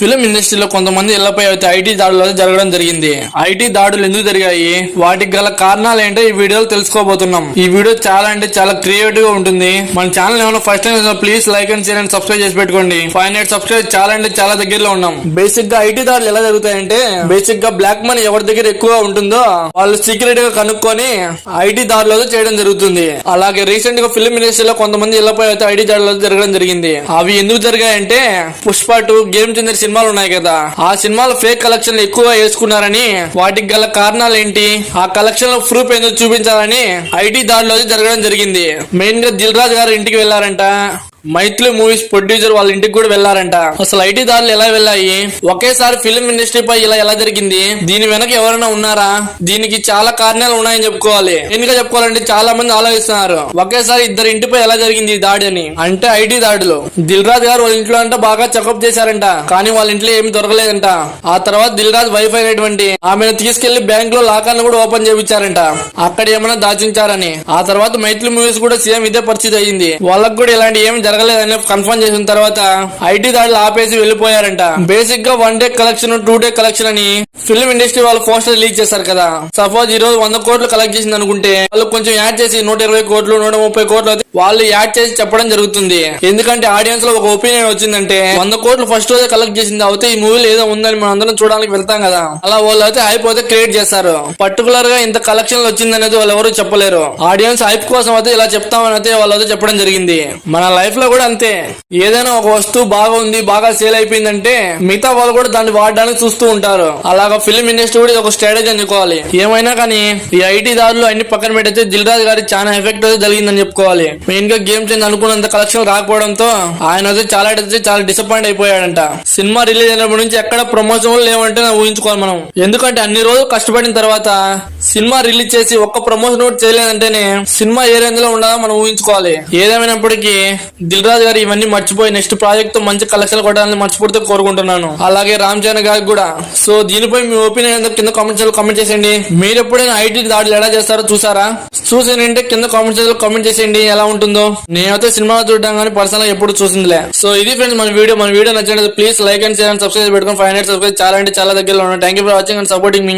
Film ఇండస్ట్రీలో కొంతమంది ఇళ్లపై అయితే ఐటీ దాడులు జరగడం జరిగింది. ఐటీ దాడులు ఎందుకు జరిగాయి, వాటికి గల కారణాలు ఏంటో ఈ వీడియోలో తెలుసుకోబోతున్నాం. ఈ వీడియో చాలా అంటే చాలా క్రియేటివ్ గా ఉంటుంది. మన ఛానల్ ఏమైనా first time please like and share and subscribe చేసి పెట్టుకోండి. 500 సబ్స్క్రైబ్ చాలా అంటే చాలా దగ్గరలో ఉన్నాం. బేసిక్ గా ఐటీ దాడులు ఎలా జరుగుతాయంటే, బేసిక్ గా బ్లాక్ మనీ ఎవరి దగ్గర ఎక్కువ ఉంటుందో వాళ్ళు సీక్రెట్ గా కనుక్కొని ఐటీ దాడులు చేయడం జరుగుతుంది. అలాగే రీసెంట్ గా ఫిలిం ఇండస్ట్రీలో కొంతమంది ఇళ్లపై అయితే ఐటీ దాడులు జరగడం జరిగింది. అవి ఎందుకు జరిగాయంటే, పుష్ప 2 గేమ్ చేంజర్ సినిమాలు ఉన్నాయి కదా, ఆ సినిమాలు ఫేక్ కలెక్షన్ ఎక్కువ వేసుకున్నారని, వాటికి గల కారణాలు ఏంటి, ఆ కలెక్షన్ లో ప్రూఫ్ ఏందో చూపించాలని ఐటీ దాడిలో జరగడం జరిగింది. మెయిన్ గా దిల్ రాజు గారు ఇంటికి వెళ్లారంట. మైత్రి మూవీస్ ప్రొడ్యూసర్ వాళ్ళ ఇంటికి కూడా వెళ్లారంట. అసలు ఐటీ దాడులు ఎలా వెళ్ళాయి, ఒకేసారి ఫిల్మ్ ఇండస్ట్రీ పై ఇలా ఎలా జరిగింది, దీని వెనక ఎవరైనా ఉన్నారా, దీనికి చాలా కారణాలు ఉన్నాయని చెప్పుకోవాలి. ఎందుకు చెప్పుకోవాలంటే చాలా మంది ఆలోచిస్తున్నారు, ఒకేసారి ఇద్దరు ఇంటిపై ఎలా జరిగింది ఈ దాడి అని. అంటే ఐటీ దాడులు దిల్ రాజు గారు వాళ్ళ ఇంట్లో అంట బాగా చెకప్ చేశారంట, కానీ వాళ్ళ ఇంట్లో ఏమి దొరకలేదంట. ఆ తర్వాత దిల్ రాజు వైఫ్ అయినటువంటి ఆమెను తీసుకెళ్లి బ్యాంక్ లో లాకర్ను కూడా ఓపెన్ చేయించారంట, అక్కడ ఏమైనా దాచించారని. ఆ తర్వాత మైత్రి మూవీస్ కూడా సేమ్ ఇదే పరిస్థితి అయ్యింది. వాళ్ళకు కూడా ఇలాంటి ఏమి జరగలేదని కన్ఫర్మ్ చేసిన తర్వాత ఐటీ దాడులు ఆపేసి వెళ్లిపోయారంట. బేసిక్ గా 1 డే కలెక్షన్ 2 డే కలెక్షన్ అని ఫిల్మ్ ఇండస్ట్రీ వాళ్ళు పోస్టర్ రిలీజ్ చేశారు కదా. సపోజ్ ఈ రోజు 100 కోట్లు కలెక్ట్ చేసింది అనుకుంటే, వాళ్ళు కొంచెం యాడ్ చేసి 120 కోట్లు 130 కోట్లు వాళ్ళు యాడ్ చేసి చెప్పడం జరుగుతుంది. ఎందుకంటే ఆడియన్స్ లో ఒక ఒపీనియన్ వచ్చిందంటే, 100 కోట్లు ఫస్ట్ రోజే కలెక్ట్ చేసింది అయితే ఈ మూవీలో ఏదో ఉందని మనం అందరం చూడడానికి వెళ్తాం కదా, అలా వాళ్ళు అయితే హైప్ అయితే క్రియేట్ చేస్తారు. పర్టికులర్ గా ఇంత కలెక్షన్ వచ్చింది అనేది వాళ్ళు ఎవరు చెప్పలేరు. ఆడియన్స్ హైప్ కోసం అయితే ఇలా చెప్తామని అయితే వాళ్ళు అయితే చెప్పడం జరిగింది. మన లైఫ్ లో కూడా అంతే, ఏదైనా ఒక వస్తువు బాగా ఉంది బాగా సేల్ అయిపోయిందంటే మిగతా వాళ్ళు కూడా దాన్ని వాడడానికి చూస్తూ ఉంటారు. అలాగా ఫిల్మ్ ఇండస్ట్రీ కూడా ఒక స్ట్రాటజీ అనుకోవాలి. ఏమైనా కానీ ఈ ఐటీ దారులు అన్ని పక్కన పెట్టయితే దిల్ రాజు గారి చాలా ఎఫెక్ట్ అయితే జరిగిందని చెప్పుకోవాలి. మెయిన్ గా గేమ్ చేంజ్ అనుకున్నంత కలెక్షన్ రాకపోవడంతో ఆయన అయితే చాలా డిసప్పాయింట్ అయిపోయాడంట. సినిమా రిలీజ్ అయినప్పటి నుంచి ఎక్కడ ప్రమోషన్ లేవంటే ఊహించుకోవాలి మనం. ఎందుకంటే అన్ని రోజులు కష్టపడిన తర్వాత సినిమా రిలీజ్ చేసి ఒక్క ప్రమోషన్ కూడా చేయలేదంటేనే సినిమా ఏ రేంజ్ లో ఉండాలో మనం ఊహించుకోవాలి. ఏదేమైనప్పటికీ దిల్ రాజు గారు ఇవన్నీ మర్చిపోయి నెక్స్ట్ ప్రాజెక్ట్ తో మంచి కలెక్షన్ కొట్టాలని మర్చిపోతే కోరుకుంటున్నాను. అలాగే రామ్ చరణ్ గారికి కూడా. సో దీనిపై మీ ఒపీనియన్ కింద కామెంట్ చేసేయండి. మీరు ఎప్పుడైనా ఐటీ దాడులు ఎలా చేస్తారో చూసారా? చూసానంటే కింద కామెంట్ చేసేయండి ఎలా ఉంటుందో. నేనైతే సినిమా చూడడం కానీ పర్సనల్ గా ఎప్పుడు చూసిందిలే. సో ఇది ఫ్రెండ్స్ మన వీడియో నచ్చినట్లయితే please like and share and subscribe పెట్టుకుని 500 సబ్స్క్రైబ్ చాలా అంటే చాలా దగ్గరలో ఉన్నాను. Thank you for watching and supporting me.